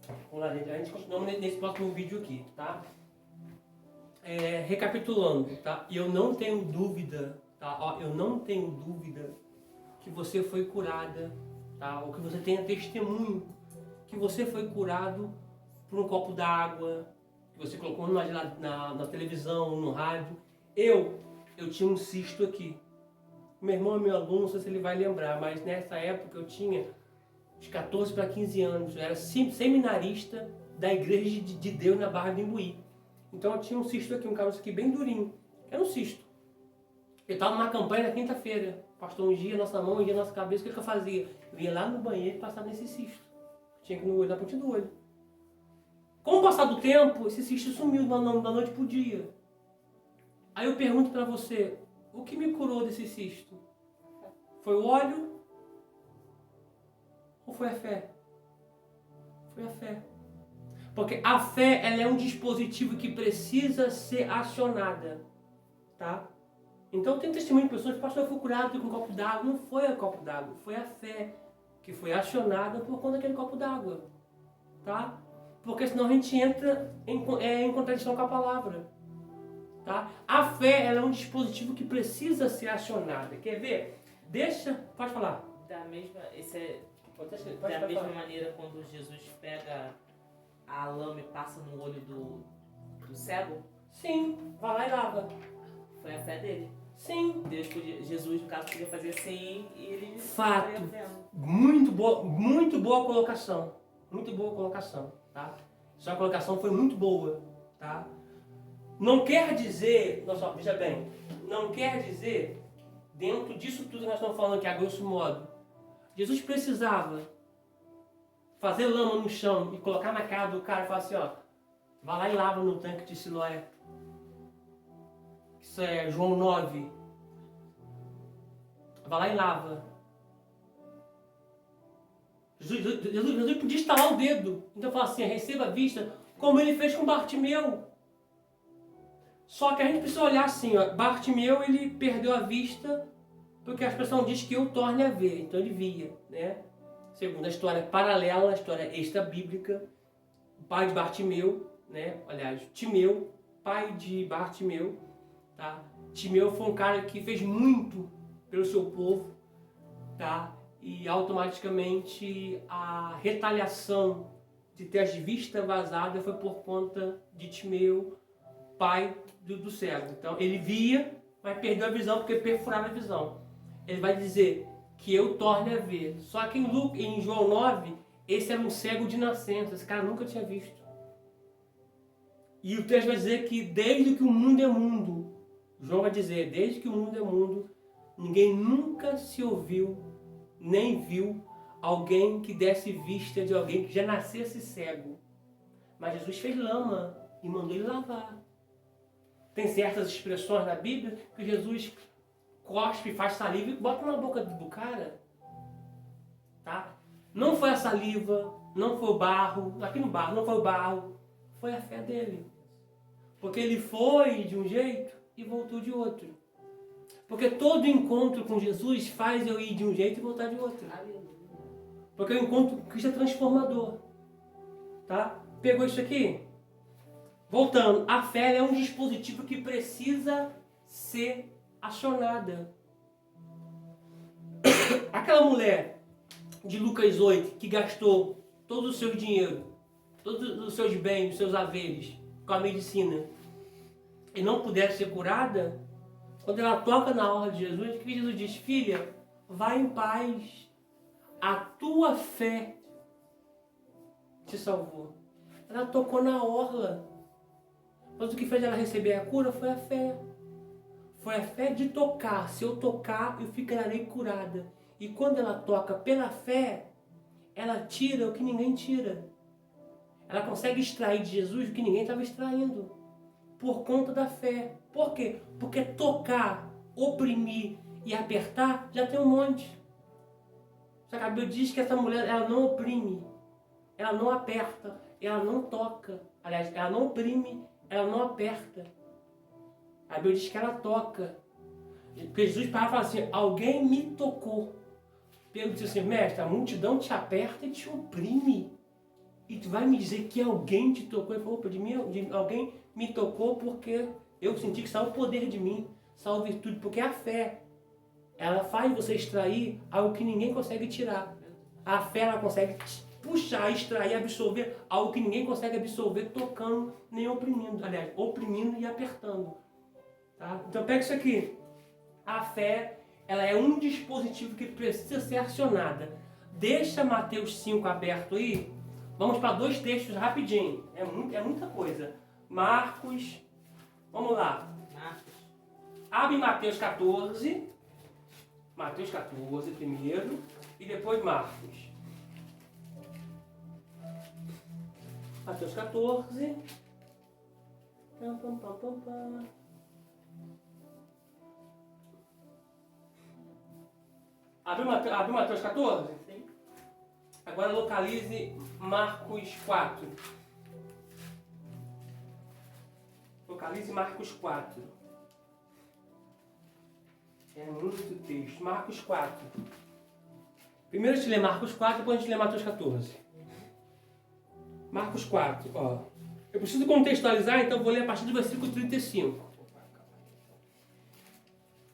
Vamos lá, gente. A gente continua nesse próximo vídeo aqui, tá? Recapitulando, tá? Eu não tenho dúvida, tá? Ó, eu não tenho dúvida que você foi curada, tá? Ou que você tenha testemunho que você foi curado por um copo d'água, que você colocou na televisão, no rádio. Eu tinha um cisto aqui. Meu irmão é meu aluno, não sei se ele vai lembrar, mas nessa época eu tinha de 14 para 15 anos. Eu era seminarista da Igreja de Deus na Barra do Imbuí. Então eu tinha um cisto aqui, um caroço aqui bem durinho. Era um cisto. Eu estava numa campanha na quinta-feira. O pastor ungia nossa mão, ungia nossa cabeça. O que eu fazia? Eu ia lá no banheiro e passava nesse cisto. Tinha que ir no olho, na pontinha do olho. Com o passar do tempo, esse cisto sumiu da noite pro dia. Aí eu pergunto para você, o que me curou desse cisto? Foi o óleo? Ou foi a fé? Foi a fé. Porque a fé, ela é um dispositivo que precisa ser acionada, tá? Então tem testemunho de pessoas que o pastor foi curado com um copo d'água. Não foi o copo d'água, foi a fé que foi acionada por conta daquele copo d'água, tá? Porque senão a gente entra em contradição com a palavra, tá? A fé, ela é um dispositivo que precisa ser acionada. Quer ver? Pode falar. Da mesma, Pode mesma falar. maneira, quando Jesus pega a lama e passa no olho do cego, Sim, vai lá e lava. foi a fé dele. Sim. Jesus, no caso, podia fazer assim e ele Fato. estaria vendo. Muito boa colocação. Muito boa colocação, tá? Sua colocação foi muito boa, tá? Não quer dizer, veja bem, não quer dizer, dentro disso tudo que nós estamos falando aqui, a grosso modo, Jesus precisava fazer lama no chão e colocar na cara do cara e falar assim, ó, vai lá e lava no tanque de Siloé. Isso é João 9. Vai lá e lava. Jesus podia estalar o dedo. Então fala assim, receba a vista, como ele fez com Bartimeu. Só que a gente precisa olhar assim, ó, Bartimeu, ele perdeu a vista porque a expressão diz que eu torne a ver. Então ele via, né? Segundo a história paralela, a história extra-bíblica, o pai de Bartimeu, né? Aliás, Timeu, pai de Bartimeu, tá? Timeu foi um cara que fez muito pelo seu povo, tá? E automaticamente a retaliação de ter as vistas vazadas foi por conta de Timeu, pai do cego. Então ele via, mas perdeu a visão porque perfurava a visão. Ele vai dizer que eu torne a ver. Só que em João 9, esse era um cego de nascença, esse cara nunca tinha visto. E o texto vai dizer que desde que o mundo é mundo, João vai dizer, desde que o mundo é mundo, ninguém nunca se ouviu, nem viu alguém que desse vista de alguém que já nascesse cego. Mas Jesus fez lama e mandou ele lavar. Tem certas expressões na Bíblia que Jesus cospe, faz saliva e bota na boca do cara. Tá? Não foi a saliva, não foi o barro, aqui no barro, não foi o barro, foi a fé dele. Porque ele foi de um jeito e voltou de outro. Porque todo encontro com Jesus faz eu ir de um jeito e voltar de outro. Porque o encontro com Cristo é transformador. Tá? Pegou isso aqui? Voltando, a fé é um dispositivo que precisa ser acionada. Aquela mulher de Lucas 8 que gastou todo o seu dinheiro, todos os seus bens, os seus haveres com a medicina e não pudesse ser curada, quando ela toca na orla de Jesus, o que Jesus diz? Filha, vai em paz, a tua fé te salvou. Ela tocou na orla. Mas o que fez ela receber a cura foi a fé. Foi a fé de tocar. Se eu tocar, eu ficarei curada. E quando ela toca pela fé, ela tira o que ninguém tira. Ela consegue extrair de Jesus o que ninguém estava extraindo. Por conta da fé. Por quê? Porque tocar, oprimir e apertar já tem um monte. Só que a Bíblia diz que essa mulher ela não oprime, ela não aperta, ela não toca. Aliás, ela não oprime, ela não aperta. A Bíblia diz que ela toca. Porque Jesus para e fala assim, alguém me tocou. Pedro disse assim, mestre, a multidão te aperta e te oprime. E tu vai me dizer que alguém te tocou? Ele falou, opa, alguém me tocou porque eu senti que saiu o poder de mim, saiu a virtude, porque a fé, ela faz você extrair algo que ninguém consegue tirar. A fé, ela consegue puxar, extrair, absorver algo que ninguém consegue absorver tocando nem oprimindo. Aliás, oprimindo e apertando. Tá? Então pega isso aqui. A fé, ela é um dispositivo que precisa ser acionada. Deixa Mateus 5 aberto aí. Vamos para 2 textos rapidinho. É muita coisa. Marcos. Vamos lá. Abre Mateus 14. Mateus 14 primeiro. E depois Marcos. Mateus 14. Abriu Mateus 14? Sim. Agora localize Marcos 4. Localize Marcos 4. É muito texto. Marcos 4. Primeiro a gente lê Marcos 4, depois a gente lê Mateus 14. Marcos 4, ó. Eu preciso contextualizar, então vou ler a partir do versículo 35.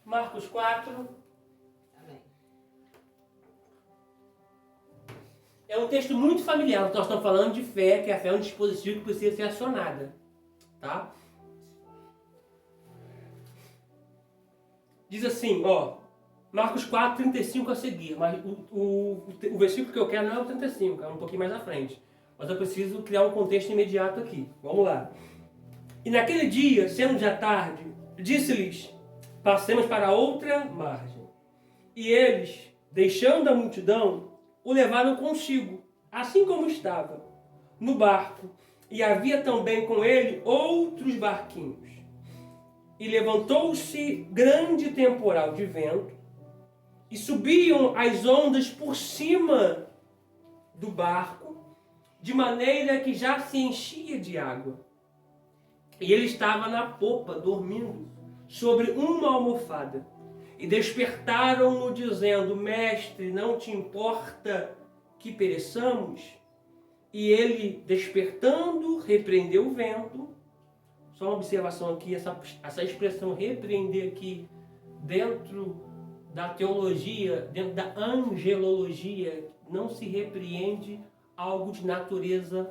Marcos 4. É um texto muito familiar, nós estamos falando de fé, que a fé é um dispositivo que precisa ser acionada. Tá? Diz assim, ó, Marcos 4, 35 a seguir, mas o versículo que eu quero não é o 35, é um pouquinho mais à frente. Mas eu preciso criar um contexto imediato aqui. Vamos lá. E naquele dia, sendo já tarde, disse-lhes, passemos para outra margem. E eles, deixando a multidão, o levaram consigo, assim como estava, no barco, e havia também com ele outros barquinhos. E levantou-se grande temporal de vento, e subiam as ondas por cima do barco, de maneira que já se enchia de água. E ele estava na popa, dormindo, sobre uma almofada. E despertaram-no dizendo, mestre, não te importa que pereçamos? E ele, despertando, repreendeu o vento. Só uma observação aqui, essa expressão repreender aqui, dentro da teologia, dentro da angelologia, não se repreende algo de natureza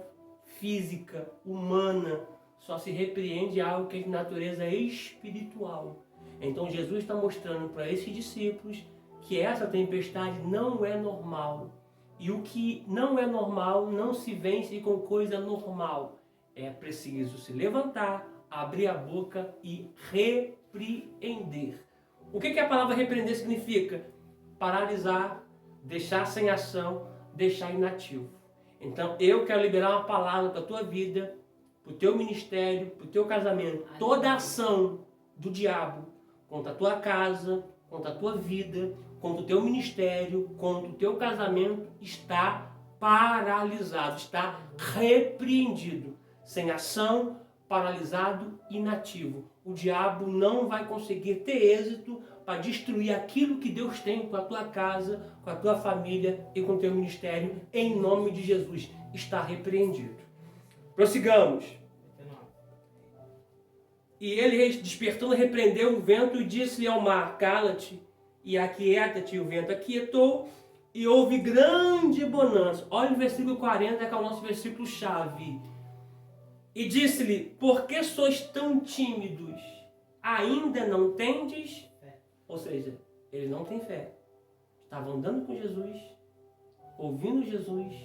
física, humana. Só se repreende algo que é de natureza espiritual. Então Jesus está mostrando para esses discípulos que essa tempestade não é normal. E o que não é normal não se vence com coisa normal. É preciso se levantar, abrir a boca e repreender. O que a palavra repreender significa? Paralisar, deixar sem ação, deixar inativo. Então eu quero liberar uma palavra para a tua vida, para o teu ministério, para o teu casamento. Toda ação do diabo contra a tua casa, contra a tua vida, contra o teu ministério, contra o teu casamento, está paralisado, está repreendido. Sem ação, paralisado, inativo. O diabo não vai conseguir ter êxito para destruir aquilo que Deus tem com a tua casa, com a tua família e com o teu ministério, em nome de Jesus. Está repreendido. Prossigamos. E ele, despertando, repreendeu o vento e disse-lhe ao mar, cala-te e aquieta-te. E o vento aquietou e houve grande bonança. Olha o versículo 40, que é o nosso versículo-chave. E disse-lhe, por que sois tão tímidos? Ainda não tendes? Ou seja, eles não têm fé. Estavam andando com Jesus, ouvindo Jesus,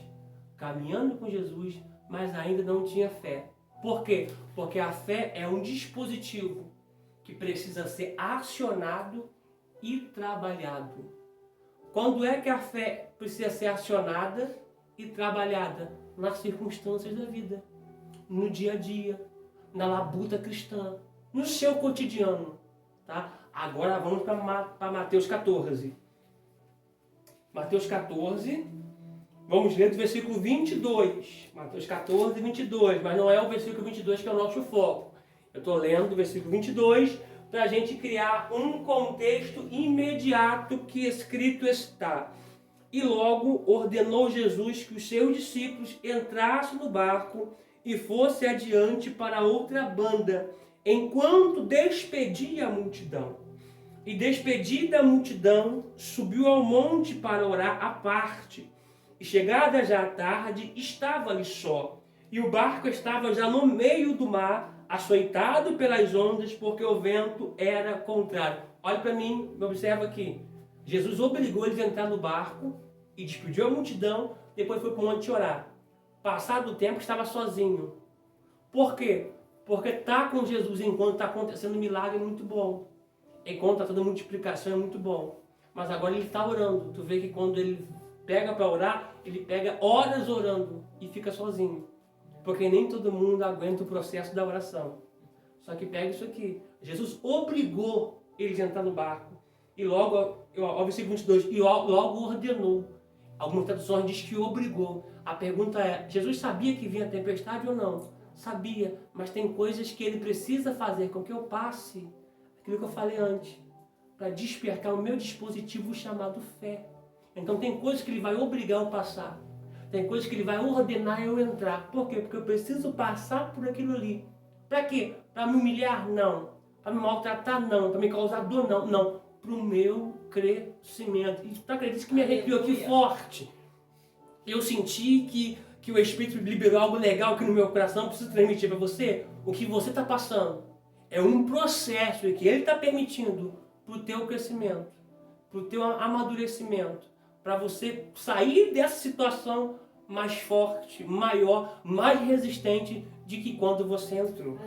caminhando com Jesus, mas ainda não tinha fé. Por quê? Porque a fé é um dispositivo que precisa ser acionado e trabalhado. Quando é que a fé precisa ser acionada e trabalhada? Nas circunstâncias da vida, no dia a dia, na labuta cristã, no seu cotidiano. Tá? Agora vamos para Mateus 14. Mateus 14... Vamos ler do versículo 22, Mateus 14, 22, mas não é o versículo 22 que é o nosso foco. Eu estou lendo do versículo 22 para a gente criar um contexto imediato que escrito está. E logo ordenou Jesus que os seus discípulos entrassem no barco e fossem adiante para outra banda, enquanto despedia a multidão. E despedida a multidão, subiu ao monte para orar à parte. E chegada já a tarde, estava ali só. E o barco estava já no meio do mar, açoitado pelas ondas, porque o vento era contrário. Olha para mim, me observa aqui. Jesus obrigou eles a entrar no barco e despediu a multidão, depois foi para o monte orar. Passado o tempo, estava sozinho. Por quê? Porque estar com Jesus enquanto está acontecendo um milagre é muito bom. Enquanto está toda multiplicação é muito bom. Mas agora ele está orando. Tu vê que quando ele pega para orar, ele pega horas orando e fica sozinho. Porque nem todo mundo aguenta o processo da oração. Só que pega isso aqui. Jesus obrigou eles a entrar no barco. E logo, ao versículo 22, e logo ordenou. Algumas traduções diz que obrigou. A pergunta é, Jesus sabia que vinha tempestade ou não? Sabia, mas tem coisas que ele precisa fazer com que eu passe aquilo que eu falei antes, para despertar o meu dispositivo chamado fé. Então tem coisas que ele vai obrigar eu a passar. Tem coisas que ele vai ordenar eu entrar. Por quê? Porque eu preciso passar por aquilo ali. Para quê? Para me humilhar? Não. Para me maltratar? Não. Para me causar dor? Não. Não. Para o meu crescimento. E tu acredita que me arrepiou aqui forte? Eu senti que o Espírito liberou algo legal aqui no meu coração. Preciso transmitir para você. O que você está passando é um processo que ele está permitindo para o teu crescimento, para o teu amadurecimento, para você sair dessa situação mais forte, maior, mais resistente de que quando você entrou.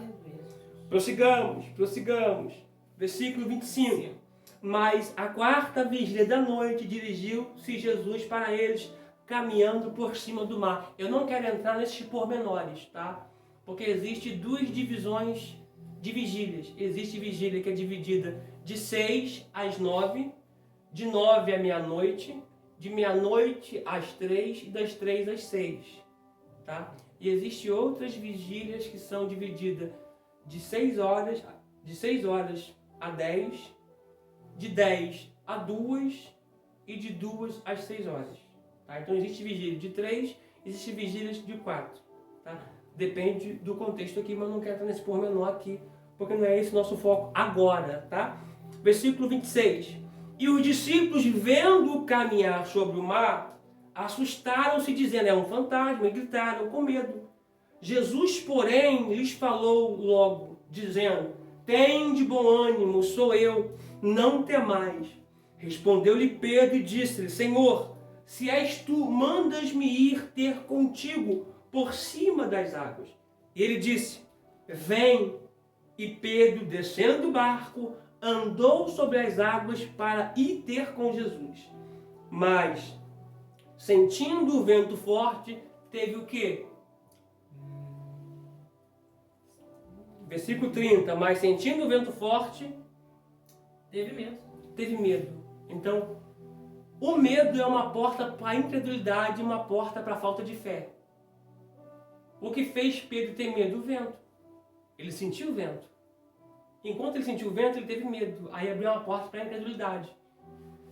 Prossigamos. Versículo 25. Mas à quarta vigília da noite dirigiu-se Jesus para eles, caminhando por cima do mar. Eu não quero entrar nesses pormenores, tá? Porque existem duas divisões de vigílias. Existe vigília que é dividida de 6 às 9, de 9 à meia-noite, de meia-noite às 3 e das 3 às 6. Tá? E existem outras vigílias que são divididas de 6 horas a 10, de 10 a 2 e de 2 às 6 horas. Tá? Então existe vigília de 3, existe vigília de 4. Tá? Depende do contexto aqui, mas não quero entrar nesse pormenor aqui, porque não é esse o nosso foco agora, tá? Versículo 26. E os discípulos, vendo-o caminhar sobre o mar, assustaram-se, dizendo, é um fantasma, e gritaram com medo. Jesus, porém, lhes falou logo, dizendo, tende bom ânimo, sou eu, não temais. Respondeu-lhe Pedro e disse-lhe, Senhor, se és tu, mandas-me ir ter contigo por cima das águas. E ele disse, vem. E Pedro, descendo do barco, andou sobre as águas para ir ter com Jesus. Mas, sentindo o vento forte, teve o quê? Versículo 30. Mas, sentindo o vento forte, teve medo. Então, o medo é uma porta para a incredulidade e uma porta para a falta de fé. O que fez Pedro ter medo? O vento. Ele sentiu o vento. Enquanto ele sentiu o vento, ele teve medo. Aí abriu uma porta para a incredulidade.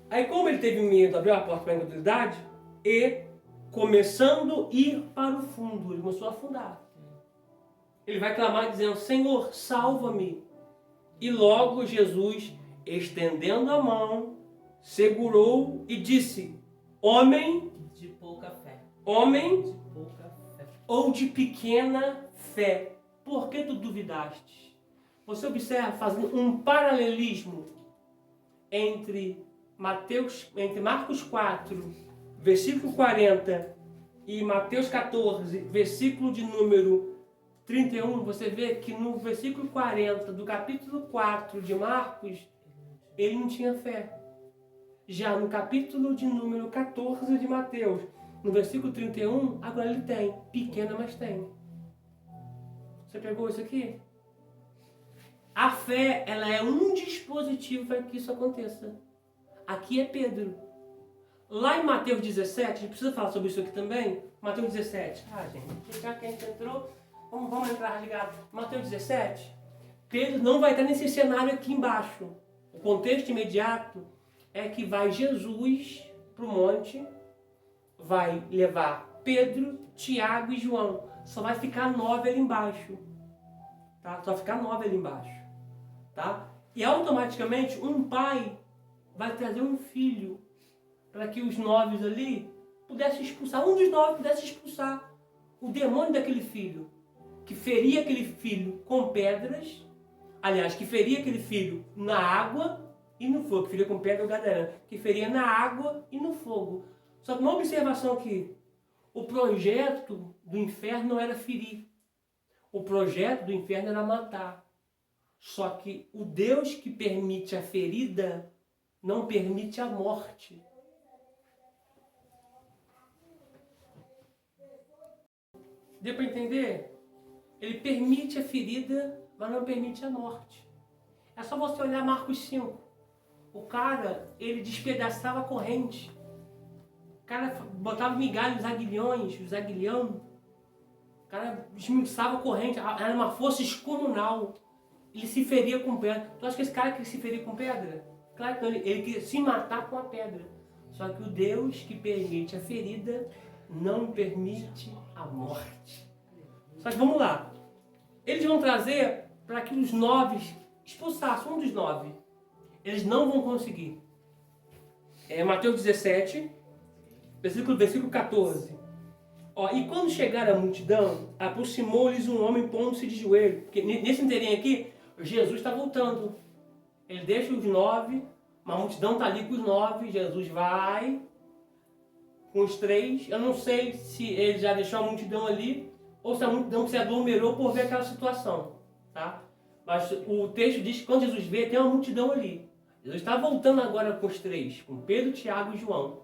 Aí como ele teve medo, abriu a porta para a incredulidade, e começando a ir para o fundo, ele começou a afundar. Ele vai clamar dizendo, Senhor, salva-me. E logo Jesus, estendendo a mão, segurou e disse, homem de pouca fé. Homem de pouca fé. Ou de pequena fé. Por que tu duvidaste? Você observa fazendo um paralelismo entre Marcos 4, versículo 40 e Mateus 14, versículo de número 31, você vê que no versículo 40 do capítulo 4 de Marcos, ele não tinha fé. Já no capítulo de número 14 de Mateus, no versículo 31, agora ele tem. Pequena, mas tem. Você pegou isso aqui? A fé, ela é um dispositivo para que isso aconteça. Aqui é Pedro. Lá em Mateus 17, a gente precisa falar sobre isso aqui também. Mateus 17. Gente, já que a gente entrou, vamos entrar rasgado. Mateus 17. Pedro não vai estar nesse cenário aqui embaixo. O contexto imediato é que vai Jesus para o monte vai levar Pedro, Tiago e João. Só vai ficar 9 ali embaixo. Tá? Só vai ficar 9 ali embaixo. Tá? E automaticamente um pai vai trazer um filho para que os 9 ali pudessem expulsar, um dos 9 pudesse expulsar o demônio daquele filho, que feria aquele filho com pedras, aliás, que feria aquele filho na água e no fogo, que feria com pedra o gadareno, que feria na água e no fogo. Só que uma observação aqui, o projeto do inferno não era ferir, o projeto do inferno era matar. Só que o Deus que permite a ferida não permite a morte. Deu para entender? Ele permite a ferida, mas não permite a morte. É só você olhar Marcos 5. O cara, ele despedaçava a corrente. O cara botava migalhas, os aguilhão. O cara esmiuçava a corrente. Era uma força descomunal. Ele se feria com pedra. Tu acha que esse cara queria se ferir com pedra? Claro que não, ele queria se matar com a pedra. Só que o Deus que permite a ferida não permite a morte. Só que vamos lá. Eles vão trazer para que os 9 expulsassem um dos 9. Eles não vão conseguir. Mateus 17, versículo 14. E quando chegaram a multidão, aproximou-lhes um homem pondo-se de joelho. Porque nesse inteirinho aqui, Jesus está voltando. Ele deixa os 9, uma multidão está ali com os 9, Jesus vai com os 3. Eu não sei se ele já deixou a multidão ali, ou se a multidão se aglomerou por ver aquela situação. Tá? Mas o texto diz que quando Jesus vê, tem uma multidão ali. Jesus está voltando agora com os 3, com Pedro, Tiago e João.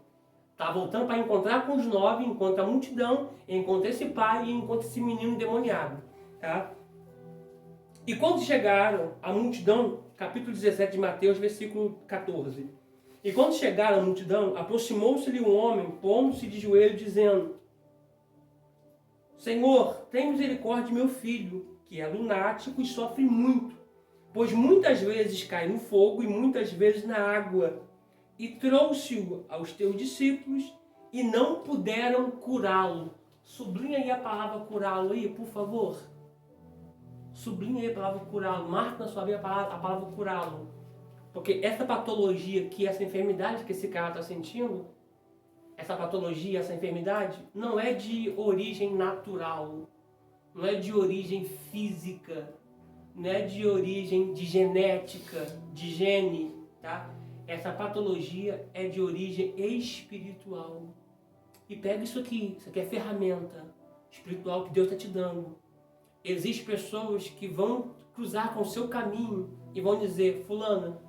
Está voltando para encontrar com os 9, encontra a multidão, encontra esse pai e encontra esse menino endemoniado. Tá? E quando chegaram a multidão, capítulo 17 de Mateus, versículo 14. E quando chegaram a multidão, aproximou-se-lhe um homem, pondo-se de joelho, dizendo: Senhor, tem misericórdia de meu filho, que é lunático e sofre muito, pois muitas vezes cai no fogo e muitas vezes na água. E trouxe-o aos teus discípulos e não puderam curá-lo. Sublinha aí a palavra curá-lo aí, por favor. Sublinha aí a palavra curá-lo. Marca na sua vida a palavra curá-lo. Porque essa patologia, essa enfermidade que esse cara está sentindo, essa patologia, essa enfermidade, não é de origem natural. Não é de origem física. Não é de origem de genética, de gene, tá? Essa patologia é de origem espiritual. E pega isso aqui é ferramenta espiritual que Deus está te dando. Existem pessoas que vão cruzar com o seu caminho e vão dizer: fulana,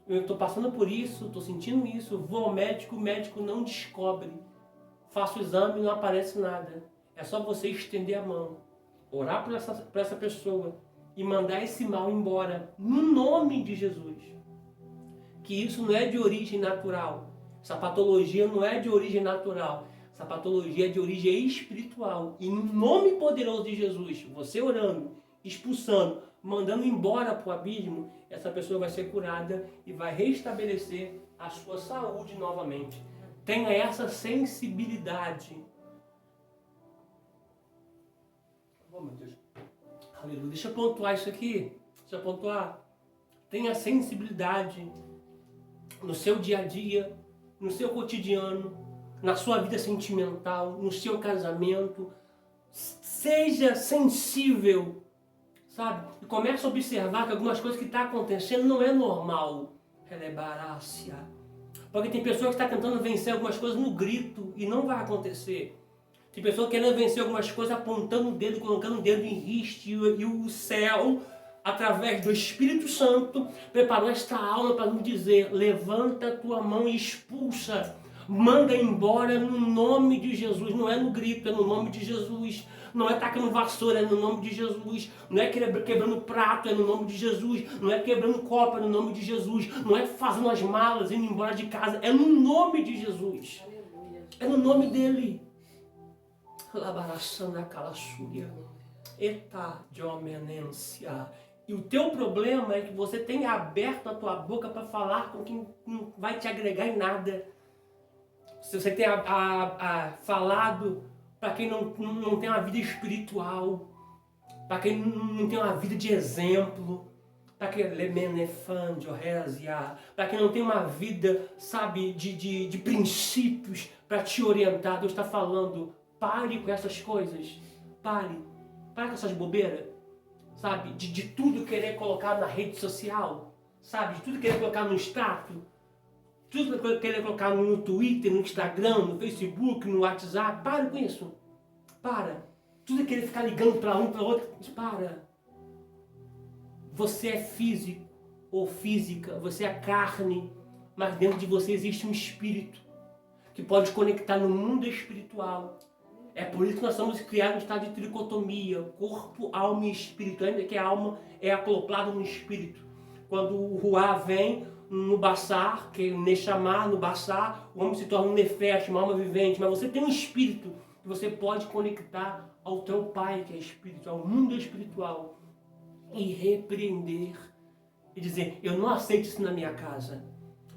eu estou passando por isso, estou sentindo isso, vou ao médico, o médico não descobre. Faço o exame e não aparece nada. É só você estender a mão, orar por essa pessoa e mandar esse mal embora, no nome de Jesus. Que isso não é de origem natural. Essa patologia não é de origem natural. Essa patologia é de origem espiritual. E no nome poderoso de Jesus, você orando, expulsando, mandando embora para o abismo, essa pessoa vai ser curada e vai restabelecer a sua saúde novamente. Tenha essa sensibilidade. Oh, meu Deus. Aleluia. Deixa eu pontuar isso aqui. Deixa eu pontuar. Tenha sensibilidade no seu dia a dia, no seu cotidiano, na sua vida sentimental, no seu casamento. Seja sensível, sabe? E comece a observar que algumas coisas que estão acontecendo não é normal. Porque tem pessoa que está tentando vencer algumas coisas no grito e não vai acontecer. Tem pessoa querendo vencer algumas coisas apontando o dedo, colocando o dedo em riste, e o céu, através do Espírito Santo, preparou esta alma para nos dizer: levanta a tua mão e expulsa, manda embora no nome de Jesus. Não é no grito, é no nome de Jesus. Não é tacando vassoura, é no nome de Jesus. Não é quebrando prato, é no nome de Jesus. Não é quebrando copo, é no nome de Jesus. Não é fazendo as malas, indo embora de casa, é no nome de Jesus. É no nome dele. E o teu problema é que você tem aberto a tua boca para falar com quem não vai te agregar em nada. Se você tem falado para quem não tem uma vida espiritual, para quem não tem uma vida de exemplo, para quem não tem uma vida, sabe, de princípios para te orientar, Deus está falando, pare com essas coisas, pare com essas bobeiras, sabe, de tudo querer colocar na rede social, sabe, de tudo querer colocar no status, tudo querer colocar no Twitter, no Instagram, no Facebook, no WhatsApp, para com isso, para, tudo querer ficar ligando para um, para outro, para. Você é físico ou física, você é carne, mas dentro de você existe um espírito que pode conectar no mundo espiritual. É por isso que nós somos criados no estado de tricotomia, corpo, alma e espírito, ainda que a alma é acoplada no espírito. Quando o Ruá vem no Bassar, que é o Nechamá, no Bassar, o homem se torna um Nefesh, uma alma vivente, mas você tem um espírito que você pode conectar ao teu Pai, que é espírito, ao mundo espiritual, e repreender, e dizer, eu não aceito isso na minha casa,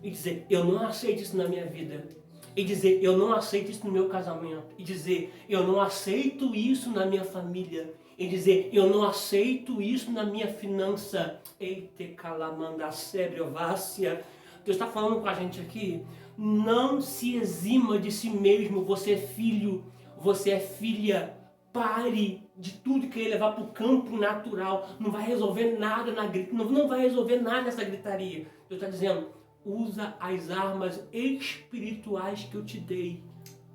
e dizer, eu não aceito isso na minha vida, e dizer, eu não aceito isso no meu casamento, e dizer, eu não aceito isso na minha família, e dizer, eu não aceito isso na minha finança. Eite calamanda sebreovácia. Deus está falando com a gente aqui, não se exima de si mesmo, você é filho, você é filha. Pare de tudo querer levar para o campo natural. Não vai resolver nada na não vai resolver nada nessa gritaria. Deus está dizendo, usa as armas espirituais que eu te dei.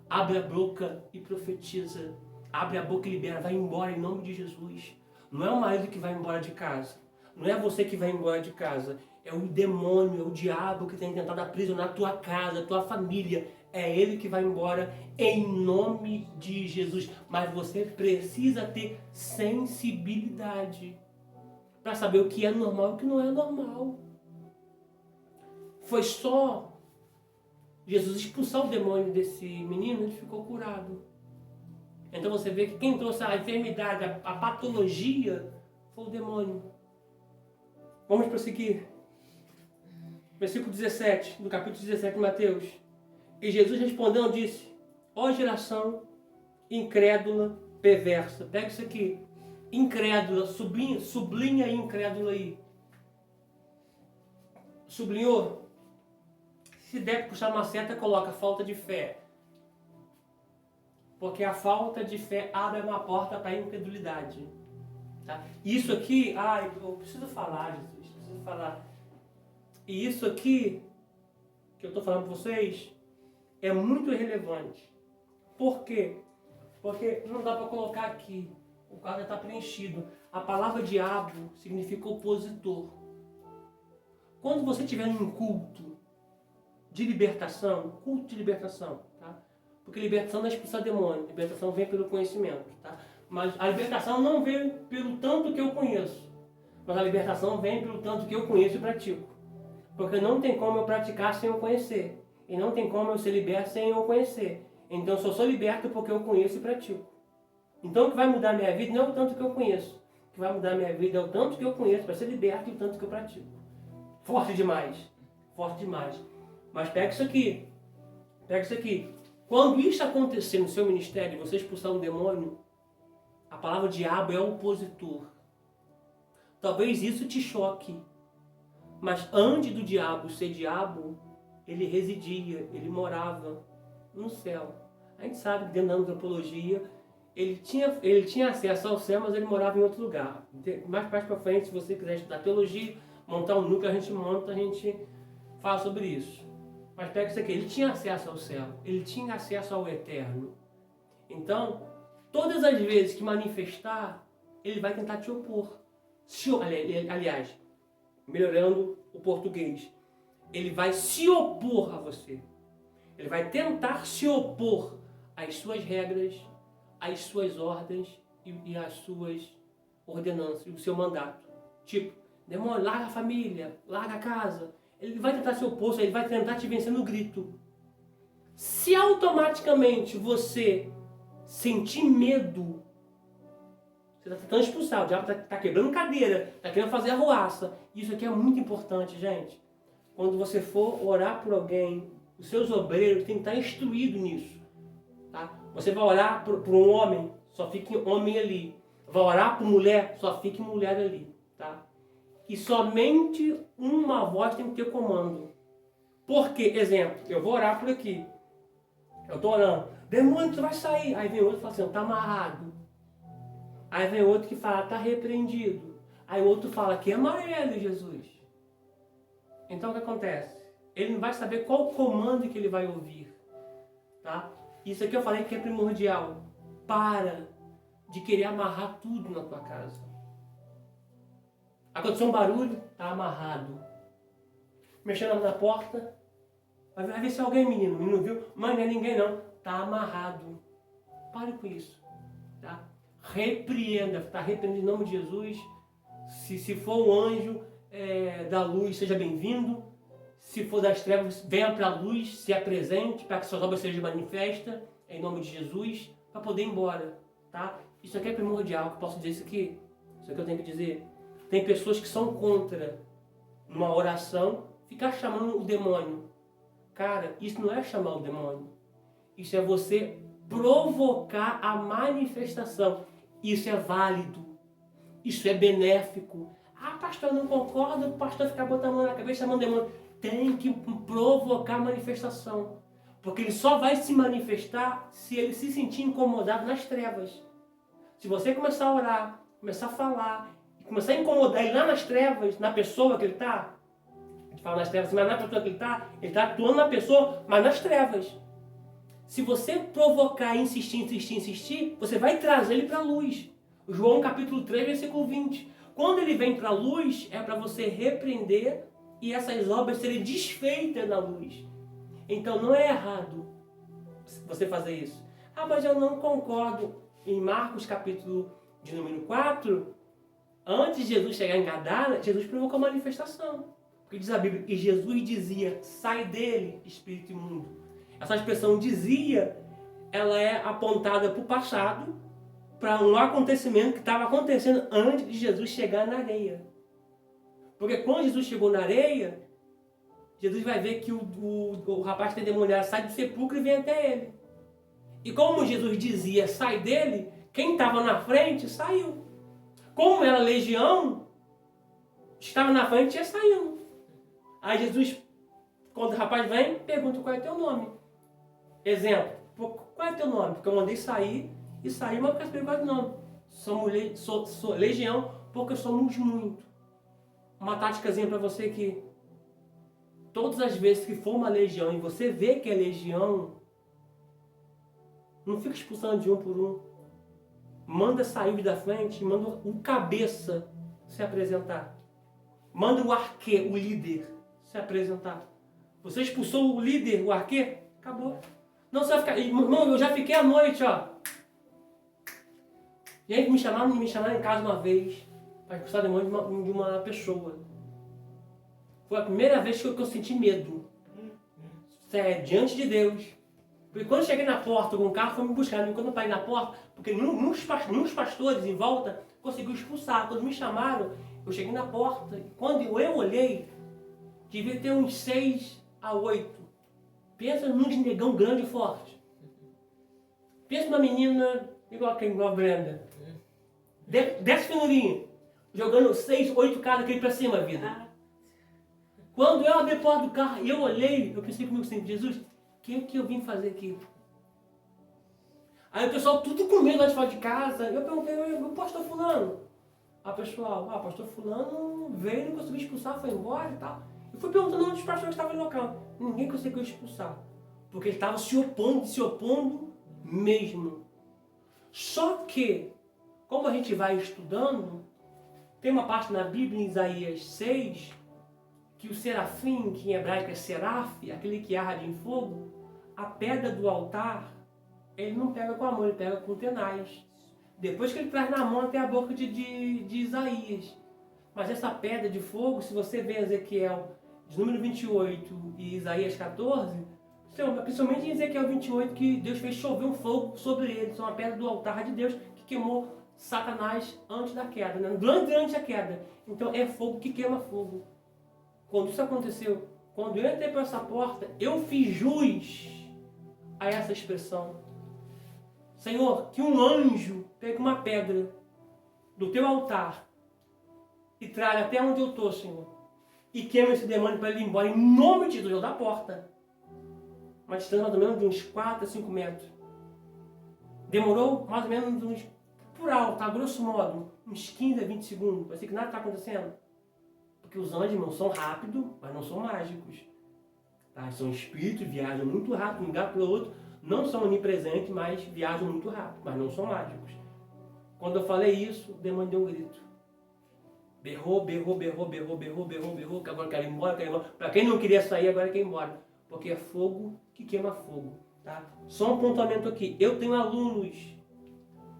Abre a boca e profetiza. Abre a boca e libera. Vai embora em nome de Jesus. Não é o marido que vai embora de casa. Não é você que vai embora de casa. É o demônio, é o diabo que tem tentado aprisionar a tua casa, a tua família. É ele que vai embora em nome de Jesus. Mas você precisa ter sensibilidade para saber o que é normal e o que não é normal. Foi só Jesus expulsar o demônio desse menino, ele ficou curado. Então você vê que quem trouxe a enfermidade, a patologia, foi o demônio. Vamos prosseguir. Versículo 17, do capítulo 17 de Mateus. E Jesus respondendo disse, ó geração incrédula, perversa. Pega isso aqui. Incrédula, sublinha aí incrédula aí. Sublinhou? Se der para puxar uma seta, coloca falta de fé. Porque a falta de fé abre uma porta para a incredulidade. Tá? Isso aqui, eu preciso falar, Jesus, preciso falar. E isso aqui, que eu estou falando para vocês, é muito relevante. Por quê? Porque não dá para colocar aqui. O quadro está preenchido. A palavra diabo significa opositor. Quando você estiver em um culto de libertação, tá? Porque libertação não é expulsar demônio, libertação vem pelo conhecimento, tá? Mas a libertação não vem pelo tanto que eu conheço, mas a libertação vem pelo tanto que eu conheço e pratico. Porque não tem como eu praticar sem eu conhecer, e não tem como eu ser liberto sem eu conhecer. Então eu só sou liberto porque eu conheço e pratico. Então o que vai mudar a minha vida não é o tanto que eu conheço, o que vai mudar a minha vida é o tanto que eu conheço para ser liberto e o tanto que eu pratico. Forte demais, forte demais. Mas pega isso aqui, pega isso aqui. Quando isso acontecer no seu ministério, você expulsar um demônio, a palavra diabo é opositor. Talvez isso te choque. Mas antes do diabo ser diabo, ele residia, ele morava no céu. A gente sabe que dentro da antropologia, ele tinha acesso ao céu, mas ele morava em outro lugar. Mais para frente, se você quiser estudar teologia, montar um núcleo, a gente fala sobre isso. Mas pega isso aqui, ele tinha acesso ao céu, ele tinha acesso ao eterno. Então, todas as vezes que manifestar, ele vai tentar te opor. Aliás, melhorando o português, ele vai se opor a você. Ele vai tentar se opor às suas regras, às suas ordens e às suas ordenanças, e o seu mandato. Tipo, demônio, larga a família, larga a casa. Ele vai tentar se opor, ele vai tentar te vencer no grito. Se automaticamente você sentir medo, você está tentando expulsar, o diabo está quebrando cadeira, está querendo fazer arruaça. Isso aqui é muito importante, gente. Quando você for orar por alguém, Os seus obreiros têm que estar instruídos nisso. Tá? Você vai orar para um homem, só fique homem ali. Vai orar para mulher, só fique mulher ali. Tá? E somente uma voz tem que ter comando. Por quê? Exemplo, eu vou orar por aqui. Eu estou orando. Demônio, tu vai sair. Aí vem outro e fala assim, está amarrado. Aí vem outro que fala, está repreendido. Aí o outro fala, que amarelo, Jesus. Então o que acontece? Ele não vai saber qual comando que ele vai ouvir. Tá? Isso aqui eu falei que é primordial. Para de querer amarrar tudo na tua casa. Aconteceu um barulho, está amarrado. Mexendo na porta, vai ver se é alguém, menino. O menino viu? Mãe, não é ninguém não. Está amarrado. Pare com isso. Tá? Repreenda. Está repreendendo em nome de Jesus. Se for um anjo da luz, seja bem-vindo. Se for das trevas, venha para a luz, se apresente, para que suas obras sejam manifestas, em nome de Jesus, para poder ir embora. Tá? Isso aqui é primordial, que eu posso dizer isso aqui. Isso aqui eu tenho que dizer. Tem pessoas que são contra, numa oração, ficar chamando o demônio. Cara, isso não é chamar o demônio. Isso é você provocar a manifestação. Isso é válido. Isso é benéfico. Ah, pastor, eu não concordo, o pastor ficar botando a mão na cabeça e chamando o demônio. Tem que provocar a manifestação. Porque ele só vai se manifestar se ele se sentir incomodado nas trevas. Se você começar a orar, começar a falar, começar a incomodar ele lá nas trevas, na pessoa que ele está, a gente fala nas trevas, mas na pessoa que ele está atuando na pessoa, mas nas trevas. Se você provocar, insistir, você vai trazer ele para a luz. João capítulo 3, versículo 20. Quando ele vem para a luz, é para você repreender e essas obras serem desfeitas na luz. Então não é errado você fazer isso. Ah, mas eu não concordo. Em Marcos capítulo de número 4, antes de Jesus chegar em Gadara, Jesus provocou uma manifestação. Porque diz a Bíblia que Jesus dizia, sai dele, espírito imundo. Essa expressão dizia, ela é apontada para o passado, para um acontecimento que estava acontecendo antes de Jesus chegar na areia. Porque quando Jesus chegou na areia, Jesus vai ver que o rapaz que tem demoniado sai do sepulcro e vem até ele. E como Jesus dizia, sai dele, quem estava na frente saiu. Como era legião, estava na frente e ia saindo. Aí Jesus, quando o rapaz vem, pergunta qual é teu nome. Exemplo, qual é teu nome? Porque eu mandei sair e saí, mas porque eu pergunto o nome. Sou legião porque somos muito. Uma táticazinha para você que todas as vezes que for uma legião e você vê que é legião, não fica expulsando de um por um. Manda sair da frente, manda o cabeça se apresentar. Manda o arqueiro, o líder, se apresentar. Você expulsou o líder, o arqueiro, acabou. Não, você vai ficar... Irmão, eu já fiquei à noite, ó. E aí me chamaram em casa uma vez para expulsar demônio de uma pessoa. Foi a primeira vez que eu senti medo. Sério, diante de Deus. Porque quando eu cheguei na porta com o carro, foi me buscar. Quando eu parei na porta, porque nenhum pastores em volta conseguiu expulsar. Quando me chamaram, eu cheguei na porta. E quando eu olhei, devia ter uns 6 a 8. Pensa num negão grande e forte. Pensa numa menina igual a Brenda. Desce finurinho. Jogando 6, 8 caras aqui pra cima, vida. Quando eu abri a porta do carro e eu olhei, eu pensei comigo assim, Jesus, o que eu vim fazer aqui? Aí o pessoal tudo com medo lá de fora de casa. Eu perguntei, o pastor fulano? A pessoal, pastor fulano veio, não conseguiu expulsar, foi embora e tal. Eu fui perguntando onde os pastores estavam no local. Ninguém conseguiu expulsar. Porque ele estava se opondo mesmo. Só que, como a gente vai estudando, tem uma parte na Bíblia, em Isaías 6, que o serafim, que em hebraico é seraf, aquele que arde em fogo, a pedra do altar, ele não pega com a mão, ele pega com tenaz. Depois que ele traz na mão até a boca de Isaías. Mas essa pedra de fogo, se você vê Ezequiel, de número 28 e Isaías 14, principalmente em Ezequiel 28, que Deus fez chover um fogo sobre ele. Isso é uma pedra do altar de Deus que queimou Satanás antes da queda, né? Durante a queda. Então é fogo que queima fogo. Quando isso aconteceu, quando eu entrei por essa porta, eu fiz jus a essa expressão. Senhor, que um anjo pegue uma pedra do teu altar e traga até onde eu estou, Senhor, e queime esse demônio para ele ir embora, em nome de Jesus, da porta. Mas estamos mais ou menos de uns 4 a 5 metros. Demorou mais ou menos uns, por alto, a grosso modo, uns 15 a 20 segundos. Parece que nada está acontecendo. Porque os anjos, irmão, são rápidos, mas não são mágicos. Tá? São espíritos, viajam muito rápido de um lugar para o outro. Não são onipresentes, mas viajam muito rápido, mas não são mágicos. Quando eu falei isso, o demônio deu um grito. Berrou, que agora quer ir embora, Para quem não queria sair, agora quer ir embora. Porque é fogo que queima fogo. Tá? Só um pontuamento aqui. Eu tenho alunos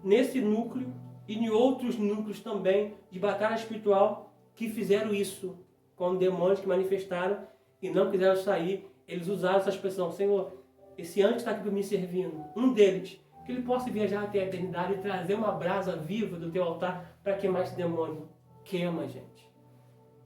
nesse núcleo e em outros núcleos também de batalha espiritual que fizeram isso com demônios que manifestaram e não quiseram sair. Eles usaram essa expressão: Senhor, esse anjo está aqui para me servindo. Um deles, que ele possa viajar até a eternidade e trazer uma brasa viva do teu altar para queimar esse demônio. Queima, gente.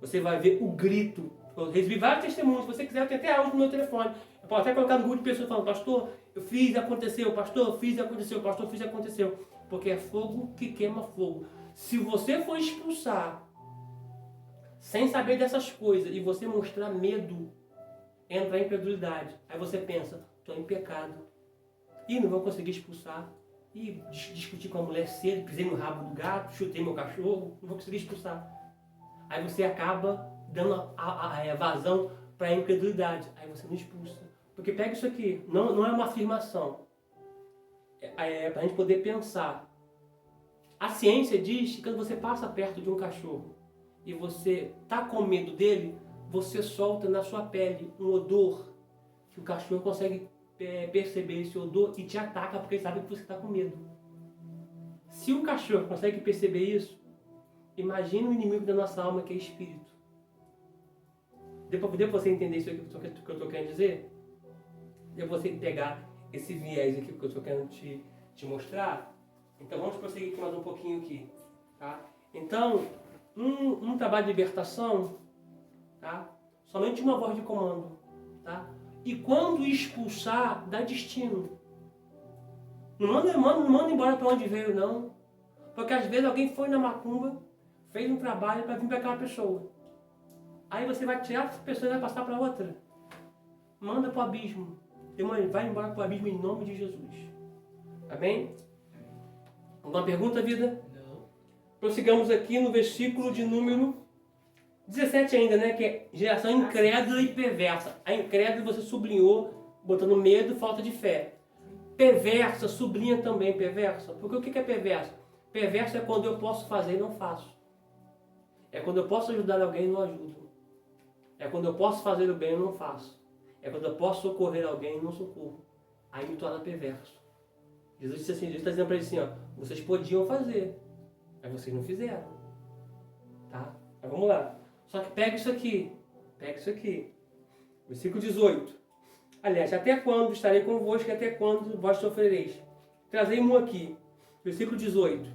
Você vai ver o grito. Eu recebi vários testemunhos. Se você quiser, tem até áudio no meu telefone. Eu posso até colocar no grupo de pessoas falando: pastor, eu fiz, aconteceu. Pastor, eu fiz, aconteceu. Pastor, eu fiz, aconteceu. Porque é fogo que queima fogo. Se você for expulsar sem saber dessas coisas e você mostrar medo, entrar em incredulidade, aí você pensa: estou em pecado. E não vou conseguir expulsar. E discutir com a mulher cedo, pisei no rabo do gato, chutei meu cachorro, não vou conseguir expulsar. Aí você acaba dando a vazão para a incredulidade. Aí você não expulsa. Porque pega isso aqui, não é uma afirmação. É para a gente poder pensar. A ciência diz que quando você passa perto de um cachorro e você está com medo dele, você solta na sua pele um odor que o cachorro consegue perceber esse odor e te ataca porque ele sabe que você está com medo. Se o cachorro consegue perceber isso, imagina o inimigo da nossa alma, que é espírito. Deu para você entender isso aqui que eu estou querendo dizer? Deu para você pegar esse viés aqui que eu estou querendo te mostrar? Então vamos prosseguir aqui mais um pouquinho aqui. Tá? Então, um trabalho de libertação, tá? Somente uma voz de comando. Tá? E quando expulsar, dá destino. Não manda embora para onde veio, não. Porque às vezes alguém foi na macumba, fez um trabalho para vir para aquela pessoa. Aí você vai tirar essa pessoa e vai passar para outra. Manda para o abismo. Vai embora para o abismo em nome de Jesus. Amém? Alguma pergunta, vida? Não. Prossigamos aqui no versículo de número 17 ainda, né? Que é geração incrédula e perversa. A incrédula você sublinhou, botando medo, falta de fé. Perversa, sublinha também perversa. Porque o que é perversa? Perversa é quando eu posso fazer e não faço. É quando eu posso ajudar alguém e não ajudo. É quando eu posso fazer o bem e não faço. É quando eu posso socorrer alguém e não socorro. Aí me torna perverso. Jesus disse assim, Jesus está dizendo para ele assim, ó, vocês podiam fazer, mas vocês não fizeram. Tá? Mas vamos lá. Só que pega isso aqui. Versículo 18. Aliás, até quando estarei convosco e até quando vós sofrereis? Trazei-mo aqui. Versículo 18.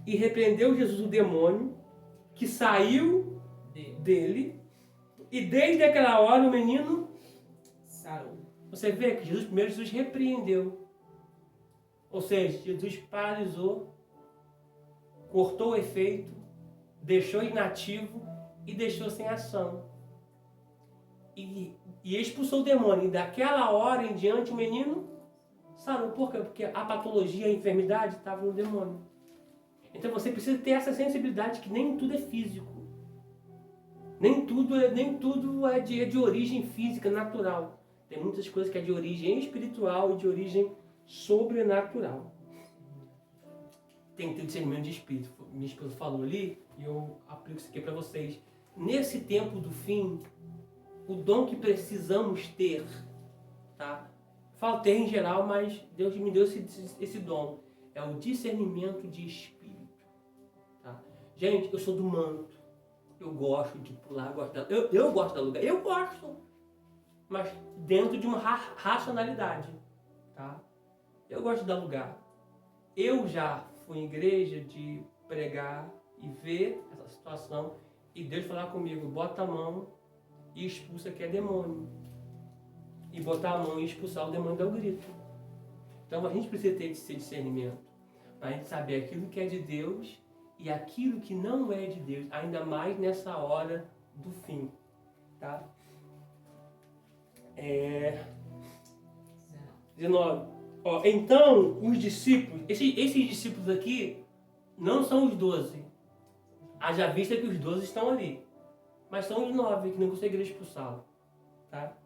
E repreendeu Jesus o demônio que saiu dele e desde aquela hora o menino sarou. Você vê que Jesus repreendeu. Ou seja, Jesus paralisou, cortou o efeito, deixou inativo e deixou sem ação. E expulsou o demônio. E daquela hora em diante o menino sarou. Por quê? Porque a patologia, a enfermidade estava no demônio. Então você precisa ter essa sensibilidade que nem tudo é físico. Nem tudo é de origem física, natural. Tem muitas coisas que é de origem espiritual e de origem sobrenatural. Tem que ter discernimento de espírito. Minha esposa falou ali e eu aplico isso aqui para vocês. Nesse tempo do fim, o dom que precisamos ter, tá? Falo ter em geral, mas Deus me deu esse dom. É o discernimento de espírito. Tá? Gente, eu sou do manto. Eu gosto de pular, eu gosto da lugar. Eu gosto. Mas dentro de uma racionalidade. Tá? Eu gosto de dar lugar. Eu já fui em igreja de pregar e ver essa situação e Deus falar comigo, bota a mão e expulsa que é demônio. E botar a mão e expulsar o demônio dá o grito. Então a gente precisa ter esse discernimento. Para a gente saber aquilo que é de Deus e aquilo que não é de Deus. Ainda mais nessa hora do fim. Tá? 19. Ó, então, os discípulos, esses discípulos aqui não são os 12. Haja vista que os 12 estão ali. Mas são os 9 que não conseguiram expulsá-lo. Tá?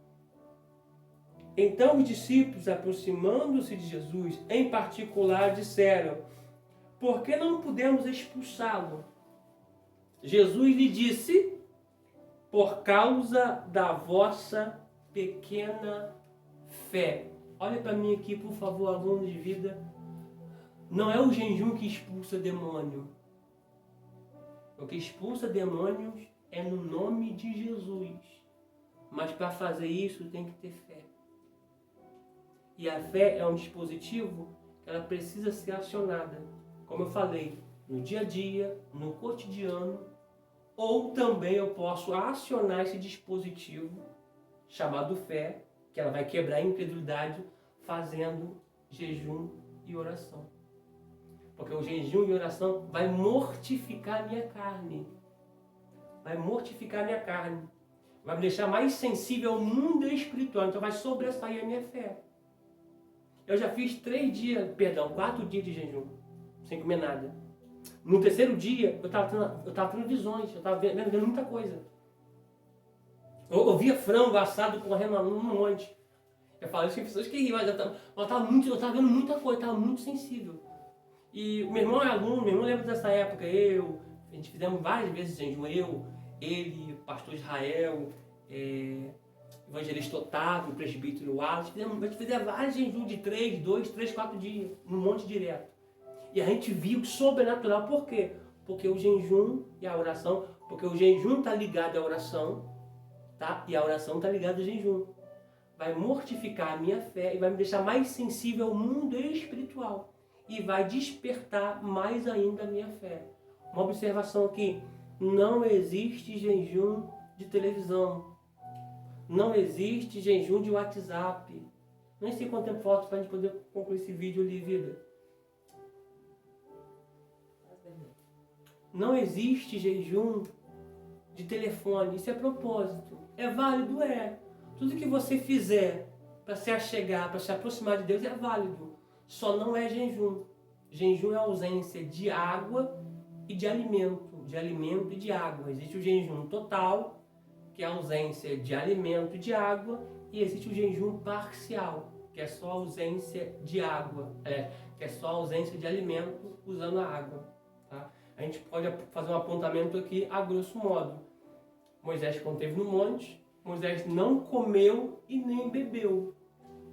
Então os discípulos, aproximando-se de Jesus, em particular, disseram: por que não podemos expulsá-lo? Jesus lhe disse: por causa da vossa pequena fé. Olha para mim aqui, por favor, aluno de vida. Não é o jejum que expulsa demônio. O que expulsa demônios é no nome de Jesus. Mas para fazer isso tem que ter fé. E a fé é um dispositivo que ela precisa ser acionada. Como eu falei, no dia a dia, no cotidiano. Ou também eu posso acionar esse dispositivo chamado fé, que ela vai quebrar a incredulidade fazendo jejum e oração. Porque o jejum e oração vai mortificar a minha carne. Vai mortificar a minha carne. Vai me deixar mais sensível ao mundo espiritual. Então vai sobressair a minha fé. Eu já fiz 4 dias de jejum, sem comer nada. No terceiro dia, eu estava tendo visões, eu estava vendo muita coisa. Eu via frango assado correndo num monte. Eu falei, as pessoas que riam, mas eu estava vendo muita coisa, estava muito sensível. E o meu irmão é aluno, meu irmão lembra dessa época, a gente fizemos várias vezes jejum, ele, pastor Israel, evangelista Otávio, presbítero Wallace, a gente fizia vários jejum de 3, 2, 3, 4 dias, num monte direto. E a gente viu o sobrenatural, por quê? Porque o jejum e a oração, porque o jejum está ligado à oração, tá? E a oração está ligada ao jejum. Vai mortificar a minha fé e vai me deixar mais sensível ao mundo espiritual. E vai despertar mais ainda a minha fé. Uma observação aqui, não existe jejum de televisão. Não existe jejum de WhatsApp. Nem sei quanto tempo falta para a gente poder concluir esse vídeo ali, vida. Não existe jejum de telefone. Isso é propósito. É válido? É. Tudo que você fizer para se achegar, para se aproximar de Deus é válido. Só não é jejum. Jejum é ausência de água e de alimento. De alimento e de água. Existe o jejum total, que é a ausência de alimento e de água. E existe o jejum parcial, que é só ausência de água. Que é só ausência de alimento usando a água. Tá? A gente pode fazer um apontamento aqui a grosso modo. Moisés, quando esteve no monte, Moisés não comeu e nem bebeu.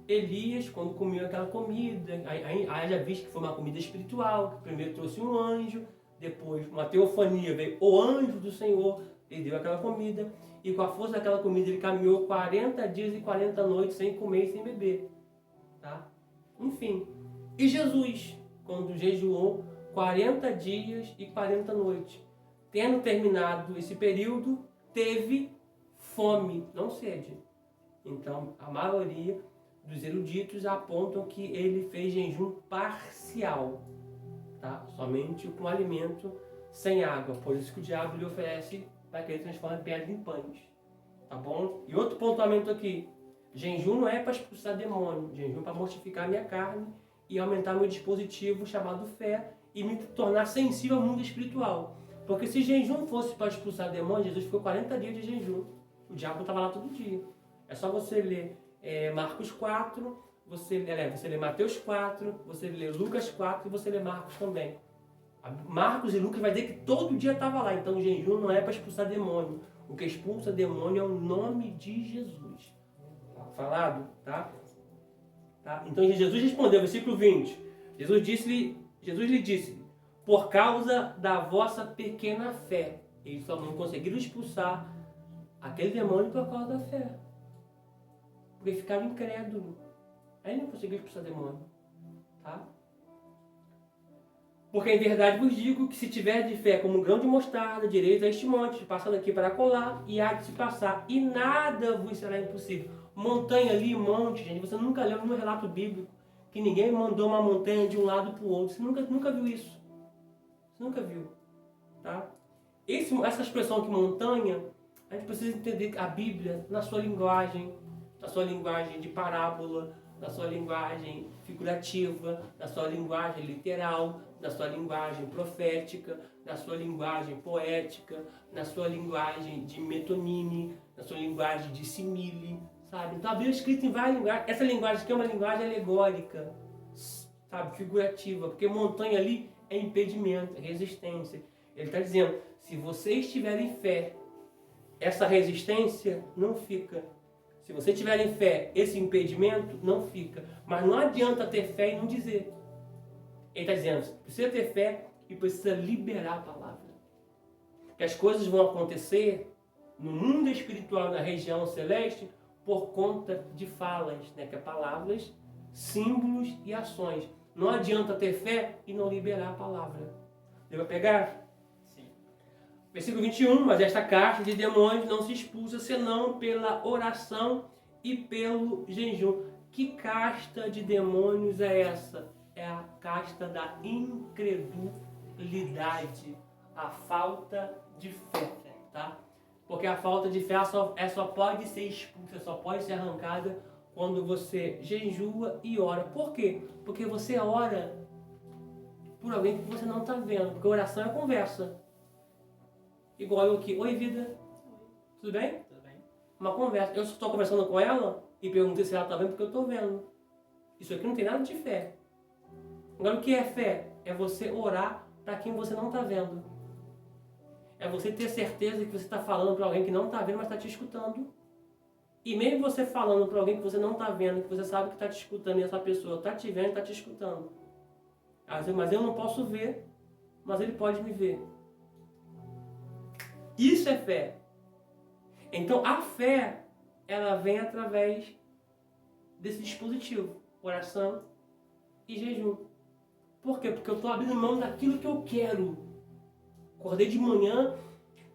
Elias, quando comeu aquela comida, aí já visto que foi uma comida espiritual, que primeiro trouxe um anjo, depois uma teofania, veio o anjo do Senhor, ele deu aquela comida, e com a força daquela comida ele caminhou 40 dias e 40 noites sem comer e sem beber. Tá? Enfim, e Jesus, quando jejuou 40 dias e 40 noites, tendo terminado esse período, teve fome, não sede. Então, a maioria dos eruditos apontam que ele fez jejum parcial, tá? Somente com alimento sem água. Por isso que o diabo lhe oferece para que ele transforme pedra em pães. Tá bom? E outro pontuamento aqui. Jejum não é para expulsar demônio. Jejum é para mortificar a minha carne e aumentar meu dispositivo chamado fé e me tornar sensível ao mundo espiritual. Porque se jejum fosse para expulsar demônio, Jesus ficou 40 dias de jejum. O diabo estava lá todo dia. É só você ler Marcos 4, você lê Mateus 4, você lê Lucas 4 e você lê Marcos também. Marcos e Lucas vai dizer que todo dia estava lá. Então o jejum não é para expulsar demônio. O que expulsa demônio é o nome de Jesus. Falado? Tá? Então Jesus respondeu, versículo 20. Jesus lhe disse, por causa da vossa pequena fé. Eles só não conseguiram expulsar aquele demônio por causa da fé. Porque ficaram incrédulos. Aí não conseguiram expulsar demônio. Tá? Porque em verdade vos digo que se tiver de fé como um grão de mostarda, direito a este monte, passando aqui para colar, e há de se passar, e nada vos será impossível. Montanha ali, monte, gente, você nunca leu nenhum relato bíblico que ninguém mandou uma montanha de um lado para o outro. Você nunca viu isso. Você nunca viu. Tá? Essa expressão aqui, montanha, a gente precisa entender a Bíblia na sua linguagem de parábola, na sua linguagem figurativa, na sua linguagem literal, na sua linguagem profética, na sua linguagem poética, na sua linguagem de metonime, na sua linguagem de simile, sabe? Então a Bíblia é escrita em várias linguagens. Essa linguagem aqui é uma linguagem alegórica, sabe? Figurativa, porque montanha ali é impedimento, é resistência. Ele está dizendo, se vocês tiverem fé, essa resistência não fica. Se você tiverem fé, esse impedimento não fica. Mas não adianta ter fé e não dizer. Ele está dizendo, precisa ter fé e precisa liberar a palavra. Que as coisas vão acontecer no mundo espiritual, na região celeste, por conta de falas, né? Que é palavras, símbolos e ações. Não adianta ter fé e não liberar a palavra. Deu para pegar? Sim. Versículo 21, mas esta casta de demônios não se expulsa senão pela oração e pelo jejum. Que casta de demônios é essa? É a casta da incredulidade, a falta de fé, tá? Porque a falta de fé só pode ser expulsa, só pode ser arrancada quando você jejua e ora. Por quê? Porque você ora por alguém que você não está vendo, porque oração é conversa. Igual eu aqui, oi vida, tudo bem? Tudo bem? Uma conversa, eu estou conversando com ela e perguntei se ela está vendo porque eu estou vendo. Isso aqui não tem nada de fé. Agora o que é fé? É você orar para quem você não está vendo. É você ter certeza que você está falando para alguém que não está vendo, mas está te escutando. E mesmo você falando para alguém que você não está vendo, que você sabe que está te escutando, e essa pessoa está te vendo e está te escutando. Mas eu não posso ver, mas ele pode me ver. Isso é fé. Então a fé, ela vem através desse dispositivo, oração e jejum. Por quê? Porque eu estou abrindo mão daquilo que eu quero. Acordei de manhã,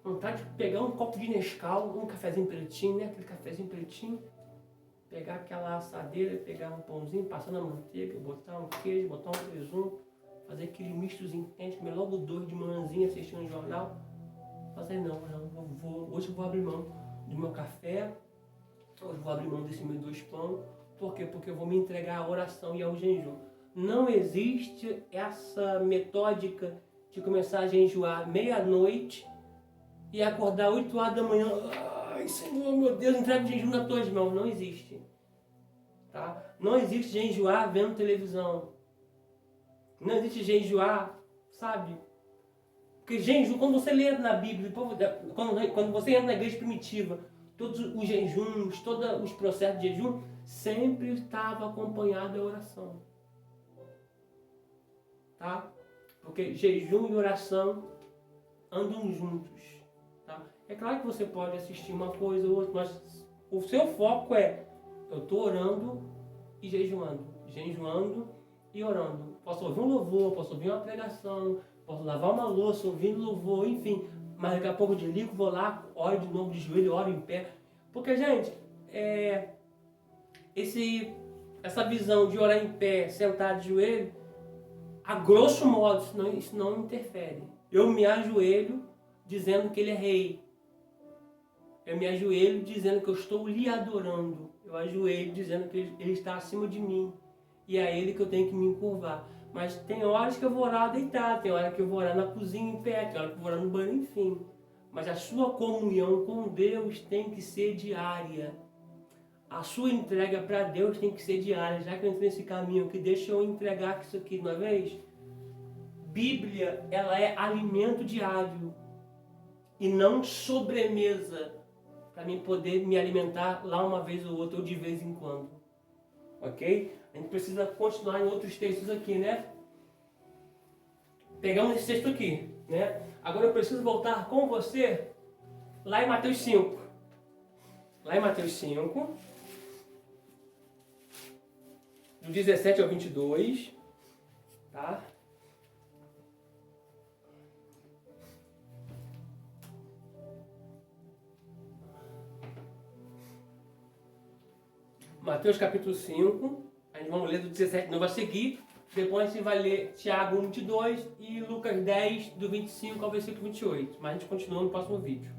vontade de pegar um copo de Nescau, um cafezinho pretinho, né? Aquele cafezinho pretinho. Pegar aquela assadeira, pegar um pãozinho, passar na manteiga, botar um queijo, botar um presunto, fazer aquele mistozinho quente, comer logo 2 de manhãzinha assistindo um jornal. Fazer hoje eu vou abrir mão do meu café, hoje eu vou abrir mão desse meu 2 pão. Por quê? Porque eu vou me entregar à oração e ao jejum. Não existe essa metódica de começar a jejuar meia-noite e acordar 8 horas da manhã. Ai, Senhor, meu Deus, entrega o jejum nas tuas mãos. Não existe. Tá? Não existe jejuar vendo televisão. Não existe jejuar, sabe? Porque jejum, quando você lê na Bíblia, quando você entra na igreja primitiva, todos os jejuns, todos os processos de jejum, sempre estava acompanhado da oração. Tá? Porque jejum e oração andam juntos. Tá? É claro que você pode assistir uma coisa ou outra, mas o seu foco é: eu estou orando e jejuando e orando. Posso ouvir um louvor, posso ouvir uma pregação, posso lavar uma louça, ouvindo louvor, enfim. Mas daqui a pouco eu desligo, vou lá, oro de novo de joelho, oro em pé. Porque, gente, essa visão de orar em pé, sentado de joelho, a grosso modo, isso não interfere. Eu me ajoelho dizendo que ele é rei. Eu me ajoelho dizendo que eu estou lhe adorando. Eu ajoelho dizendo que ele está acima de mim. E é a ele que eu tenho que me encurvar. Mas tem horas que eu vou orar deitado, tem horas que eu vou orar na cozinha em pé, tem horas que eu vou orar no banheiro, enfim. Mas a sua comunhão com Deus tem que ser diária. A sua entrega para Deus tem que ser diária. Já que eu entrei nesse caminho aqui, deixa eu entregar isso aqui de uma vez. Bíblia, ela é alimento diário e não sobremesa para mim poder me alimentar lá uma vez ou outra ou de vez em quando. Ok? A gente precisa continuar em outros textos aqui, né? Pegamos esse texto aqui, né? Agora eu preciso voltar com você lá em Mateus 5. Lá em Mateus 5, do 17 ao 22, tá? Mateus capítulo 5, a gente vai ler do 17 de novo a seguir. Depois a gente vai ler Tiago 1, 22 e Lucas 10, do 25 ao versículo 28. Mas a gente continua no próximo vídeo.